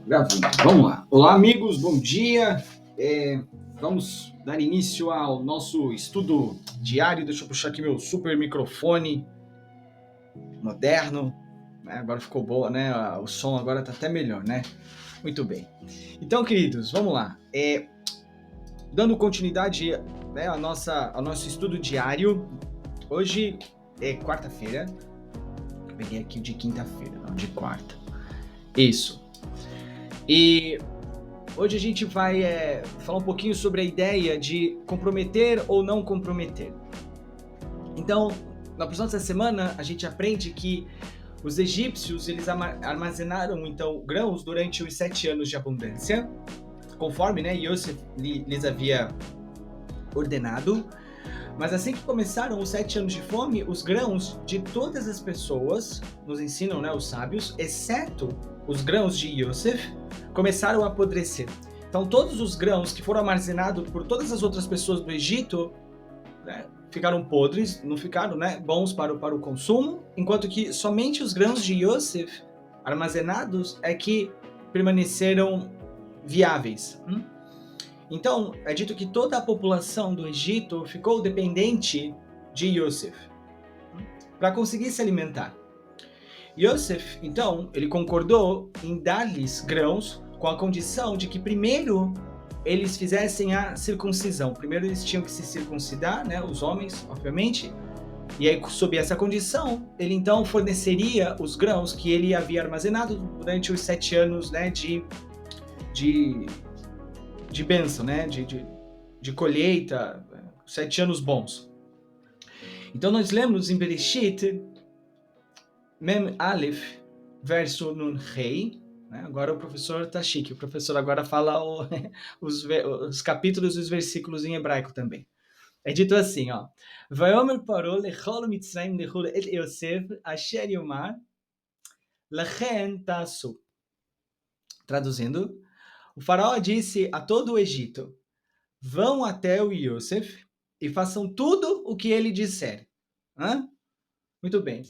Gravando. Vamos lá. Olá, amigos, bom dia. Vamos dar início ao nosso estudo diário. Deixa eu puxar aqui meu super microfone moderno. Agora ficou boa, né? O som agora tá até melhor, né? Muito bem. Então, queridos, vamos lá. Dando continuidade, né, ao nosso estudo diário. Hoje é quarta-feira. Peguei aqui de quinta-feira, não de quarta. Isso. E hoje a gente vai falar um pouquinho sobre a ideia de comprometer ou não comprometer. Então, na próxima semana, a gente aprende que os egípcios eles armazenaram então grãos durante os 7 anos de abundância, conforme, né, Yosef lhes havia ordenado. Mas assim que começaram os 7 anos de fome, os grãos de todas as pessoas, nos ensinam, né, os sábios, exceto os grãos de Yosef, começaram a apodrecer. Então todos os grãos que foram armazenados por todas as outras pessoas do Egito, né, ficaram podres, não ficaram, né, bons para o consumo, enquanto que somente os grãos de Yosef armazenados é que permaneceram viáveis. Então, é dito que toda a população do Egito ficou dependente de Yosef para conseguir se alimentar. Yosef, então, ele concordou em dar-lhes grãos com a condição de que primeiro eles fizessem a circuncisão. Primeiro eles tinham que se circuncidar, né, os homens, obviamente, e aí, sob essa condição, ele então forneceria os grãos que ele havia armazenado durante os 7 anos, né, de bênção, né, de colheita, 7 anos bons. Então nós lemos em Bereshit, Mem Aleph, verso Nun Rei, né? Agora o professor tá chique, o professor agora fala os capítulos e os versículos em hebraico também. É dito assim, ó: Vayomer Paro lechol Mitzrayim lechol et Yosef asher yomar lachen tasu. Traduzindo, o faraó disse a todo o Egito: vão até o Yosef e façam tudo o que ele disser. Muito bem.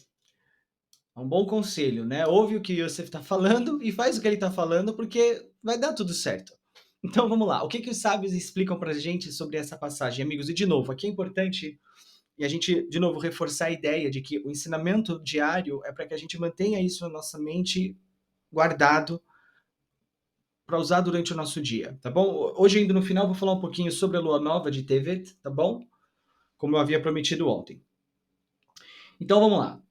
É um bom conselho, né? Ouve o que o Yosef está falando e faz o que ele está falando, porque vai dar tudo certo. Então vamos lá. O que os sábios explicam para a gente sobre essa passagem, amigos? E de novo, aqui é importante e a gente, de novo, reforçar a ideia de que o ensinamento diário é para que a gente mantenha isso na nossa mente guardado para usar durante o nosso dia, tá bom? Hoje, ainda no final, vou falar um pouquinho sobre a lua nova de Tevet, tá bom? Como eu havia prometido ontem. Então vamos lá.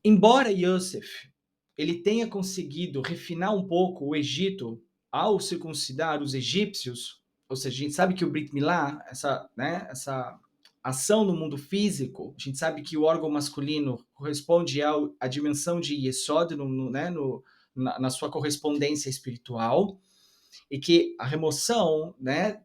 Embora Yosef ele tenha conseguido refinar um pouco o Egito ao circuncidar os egípcios, ou seja, a gente sabe que o Brit Milá, essa ação no mundo físico, a gente sabe que o órgão masculino corresponde à dimensão de Yesod, na sua correspondência espiritual, e que a remoção, né,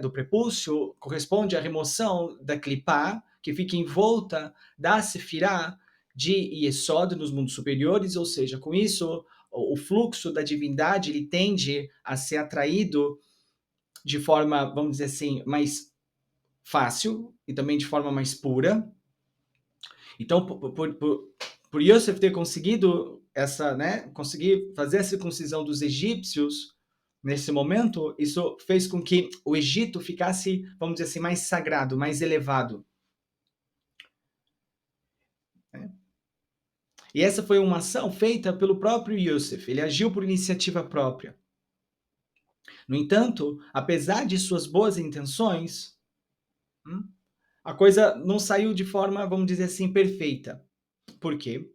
do prepúcio corresponde à remoção da clipá, que fica em volta da sefirá de Yesod nos mundos superiores, ou seja, com isso o fluxo da divindade ele tende a ser atraído de forma, vamos dizer assim, mais fácil e também de forma mais pura. Então, por Yosef ter conseguido conseguir fazer a circuncisão dos egípcios nesse momento, isso fez com que o Egito ficasse, vamos dizer assim, mais sagrado, mais elevado. E essa foi uma ação feita pelo próprio Yosef. Ele agiu por iniciativa própria. No entanto, apesar de suas boas intenções, a coisa não saiu de forma, vamos dizer assim, perfeita. Por quê?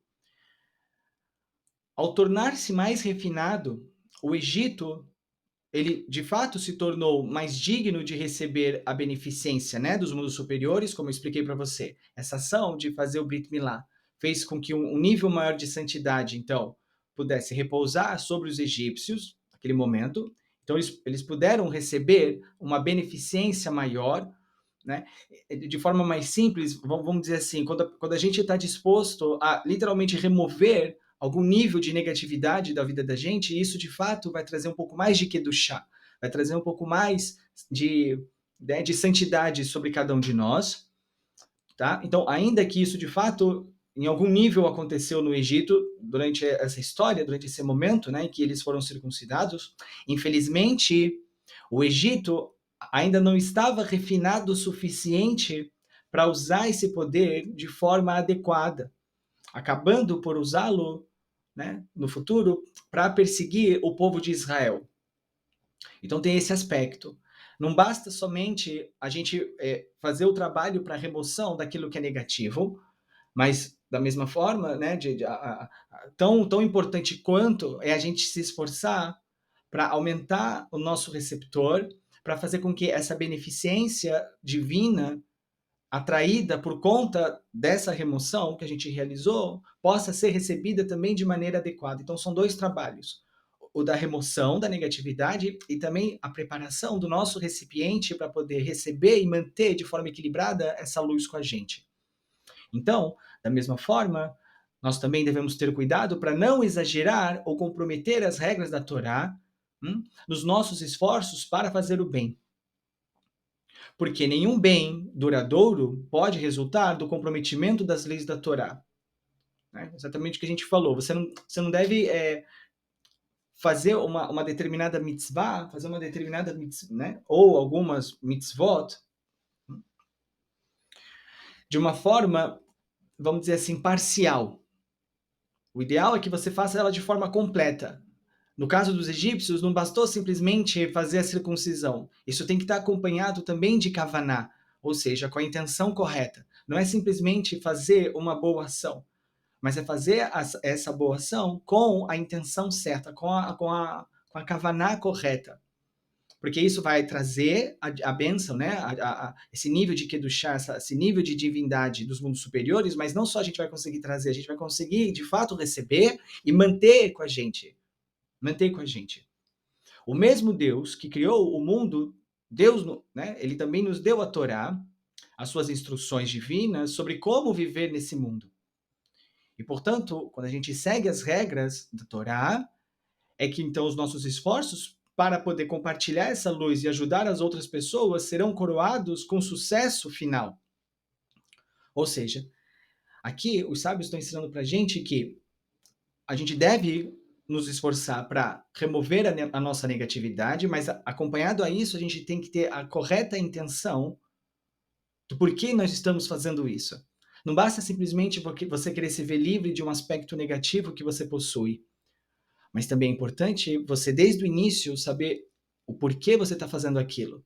Ao tornar-se mais refinado, o Egito, ele de fato se tornou mais digno de receber a beneficência, né, dos mundos superiores, como eu expliquei para você. Essa ação de fazer o Brit Milá fez com que um nível maior de santidade, então, pudesse repousar sobre os egípcios, naquele momento. Então, eles puderam receber uma beneficência maior, né? De forma mais simples, vamos dizer assim, quando a gente está disposto a literalmente remover algum nível de negatividade da vida da gente, isso de fato vai trazer um pouco mais de Kedushá, vai trazer um pouco mais de santidade sobre cada um de nós, tá? Então, ainda que isso de fato em algum nível aconteceu no Egito durante essa história, durante esse momento, né, em que eles foram circuncidados. Infelizmente, o Egito ainda não estava refinado o suficiente para usar esse poder de forma adequada, acabando por usá-lo, né, no futuro para perseguir o povo de Israel. Então tem esse aspecto. Não basta somente a gente fazer o trabalho para a remoção daquilo que é negativo, mas da mesma forma, né, tão importante quanto é a gente se esforçar para aumentar o nosso receptor, para fazer com que essa beneficência divina atraída por conta dessa remoção que a gente realizou, possa ser recebida também de maneira adequada. Então, são dois trabalhos: o da remoção da negatividade e também a preparação do nosso recipiente para poder receber e manter de forma equilibrada essa luz com a gente. Então, da mesma forma, nós também devemos ter cuidado para não exagerar ou comprometer as regras da Torá nos nossos esforços para fazer o bem. Porque nenhum bem duradouro pode resultar do comprometimento das leis da Torá. Né? Exatamente o que a gente falou. Você não deve fazer uma determinada mitzvah, né? Ou algumas mitzvot, de uma forma, vamos dizer assim, parcial. O ideal é que você faça ela de forma completa. No caso dos egípcios, não bastou simplesmente fazer a circuncisão. Isso tem que estar acompanhado também de kavaná, ou seja, com a intenção correta. Não é simplesmente fazer uma boa ação, mas é fazer essa boa ação com a intenção certa, com a kavaná correta. Porque isso vai trazer a bênção, né? Esse nível de kedushá, esse nível de divindade dos mundos superiores, mas não só a gente vai conseguir trazer, a gente vai conseguir, de fato, receber e manter com a gente. Manter com a gente. O mesmo Deus que criou o mundo, Deus, né? Ele também nos deu a Torá, as suas instruções divinas sobre como viver nesse mundo. E, portanto, quando a gente segue as regras da Torá, é que então os nossos esforços para poder compartilhar essa luz e ajudar as outras pessoas serão coroados com sucesso final. Ou seja, aqui os sábios estão ensinando para a gente que a gente deve nos esforçar para remover a nossa negatividade, mas acompanhado a isso, a gente tem que ter a correta intenção do porquê nós estamos fazendo isso. Não basta simplesmente porque você querer se ver livre de um aspecto negativo que você possui. Mas também é importante você, desde o início, saber o porquê você está fazendo aquilo.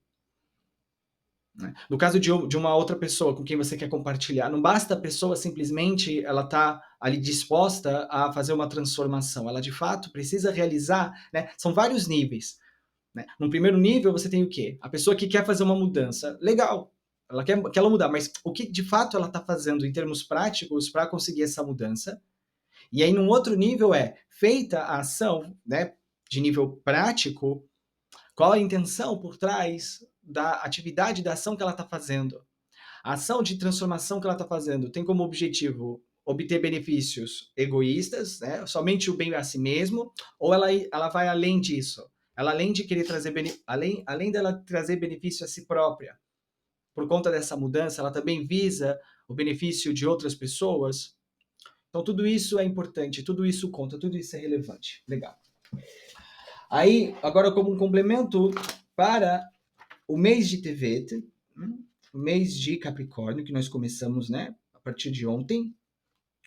No caso de uma outra pessoa com quem você quer compartilhar, não basta a pessoa simplesmente ela tá ali disposta a fazer uma transformação. Ela, de fato, precisa realizar, né? São vários níveis. Né? No primeiro nível, você tem o quê? A pessoa que quer fazer uma mudança. Legal, ela quer ela mudar, mas o que, de fato, ela está fazendo em termos práticos para conseguir essa mudança? E aí, num outro nível feita a ação, né, de nível prático, qual a intenção por trás da atividade, da ação que ela está fazendo? A ação de transformação que ela está fazendo tem como objetivo obter benefícios egoístas, né, somente o bem a si mesmo, ou ela vai além disso? Ela, além de querer trazer além dela trazer benefício a si própria, por conta dessa mudança, ela também visa o benefício de outras pessoas? Então, tudo isso é importante, tudo isso conta, tudo isso é relevante. Legal. Aí, agora, como um complemento para o mês de Tevet, o mês de Capricórnio, que nós começamos, né, a partir de ontem,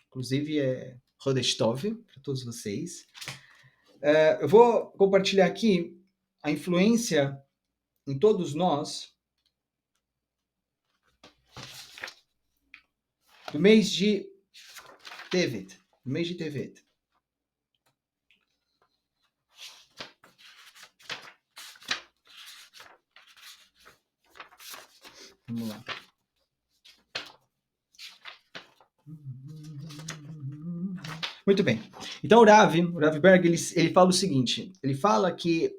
inclusive é Rodesh Tov para todos vocês. Eu vou compartilhar aqui a influência em todos nós do mês de Tevet, do mês de Tevet. Vamos lá. Muito bem. Então o Rav Berg, ele fala o seguinte, ele fala que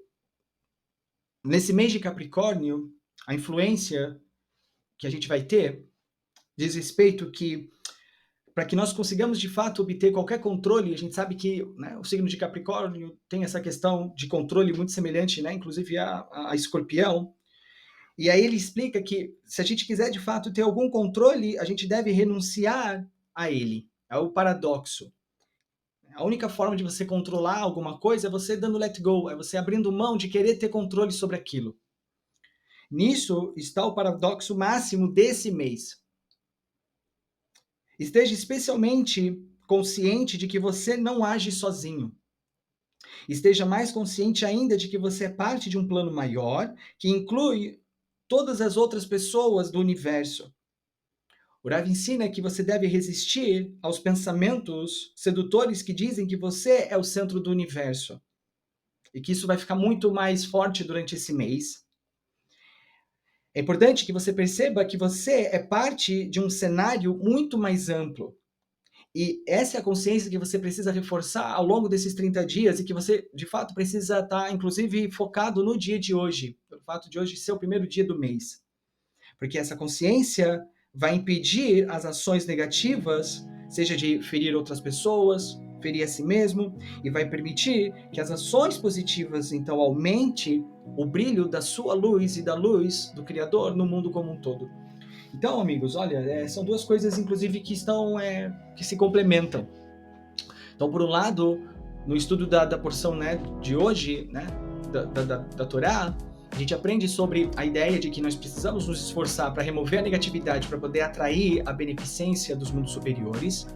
nesse mês de Capricórnio, a influência que a gente vai ter diz respeito que para que nós consigamos de fato obter qualquer controle, a gente sabe que, né, o signo de Capricórnio tem essa questão de controle muito semelhante, né, inclusive a Escorpião. E aí ele explica que se a gente quiser de fato ter algum controle, a gente deve renunciar a ele. É o paradoxo. A única forma de você controlar alguma coisa é você dando let go, é você abrindo mão de querer ter controle sobre aquilo. Nisso está o paradoxo máximo desse mês. Esteja especialmente consciente de que você não age sozinho. Esteja mais consciente ainda de que você é parte de um plano maior, que inclui todas as outras pessoas do universo. O Rav ensina que você deve resistir aos pensamentos sedutores que dizem que você é o centro do universo. E que isso vai ficar muito mais forte durante esse mês. É importante que você perceba que você é parte de um cenário muito mais amplo. E essa é a consciência que você precisa reforçar ao longo desses 30 dias e que você, de fato, precisa estar, inclusive, focado no dia de hoje, pelo fato de hoje ser o primeiro dia do mês. Porque essa consciência vai impedir as ações negativas, seja de ferir outras pessoas, ferir a si mesmo, e vai permitir que as ações positivas, então, aumente o brilho da sua luz e da luz do Criador no mundo como um todo. Então, amigos, olha, são duas coisas, inclusive, que se complementam. Então, por um lado, no estudo da porção, né, de hoje, né, da Torá, a gente aprende sobre a ideia de que nós precisamos nos esforçar para remover a negatividade, para poder atrair a beneficência dos mundos superiores.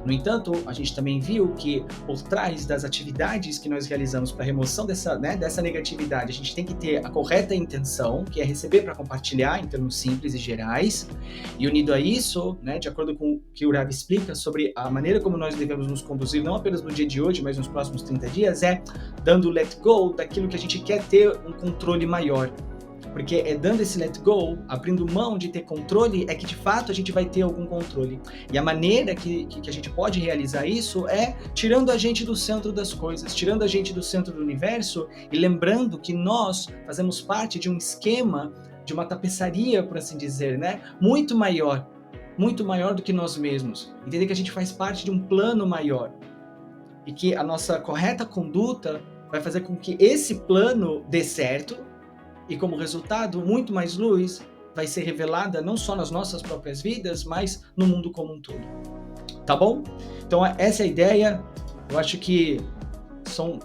No entanto, a gente também viu que por trás das atividades que nós realizamos para a remoção dessa negatividade, a gente tem que ter a correta intenção, que é receber para compartilhar em termos simples e gerais. E unido a isso, né, de acordo com o que o Rav explica sobre a maneira como nós devemos nos conduzir, não apenas no dia de hoje, mas nos próximos 30 dias, é dando let go daquilo que a gente quer ter um controle maior. Porque é dando esse let go, abrindo mão de ter controle, é que de fato a gente vai ter algum controle. E a maneira que a gente pode realizar isso é tirando a gente do centro das coisas, tirando a gente do centro do universo e lembrando que nós fazemos parte de um esquema, de uma tapeçaria, por assim dizer, né? Muito maior do que nós mesmos. Entender que a gente faz parte de um plano maior e que a nossa correta conduta vai fazer com que esse plano dê certo. E como resultado, muito mais luz vai ser revelada não só nas nossas próprias vidas, mas no mundo como um todo. Tá bom? Então essa é a ideia. Eu acho que são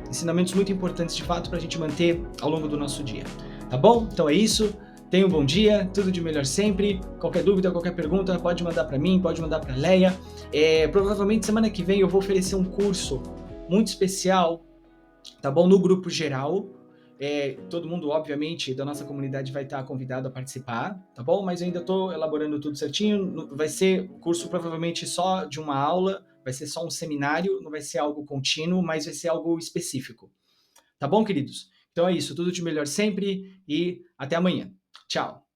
ensinamentos muito importantes de fato para a gente manter ao longo do nosso dia. Tá bom? Então é isso. Tenha um bom dia, tudo de melhor sempre. Qualquer dúvida, qualquer pergunta, pode mandar para mim, pode mandar para a Leia. Provavelmente semana que vem eu vou oferecer um curso muito especial, tá bom? No grupo geral. Todo mundo, obviamente, da nossa comunidade vai estar convidado a participar, tá bom? Mas eu ainda estou elaborando tudo certinho. Vai ser curso provavelmente só de uma aula, vai ser só um seminário, não vai ser algo contínuo, mas vai ser algo específico. Tá bom, queridos? Então é isso, tudo de melhor sempre e até amanhã. Tchau!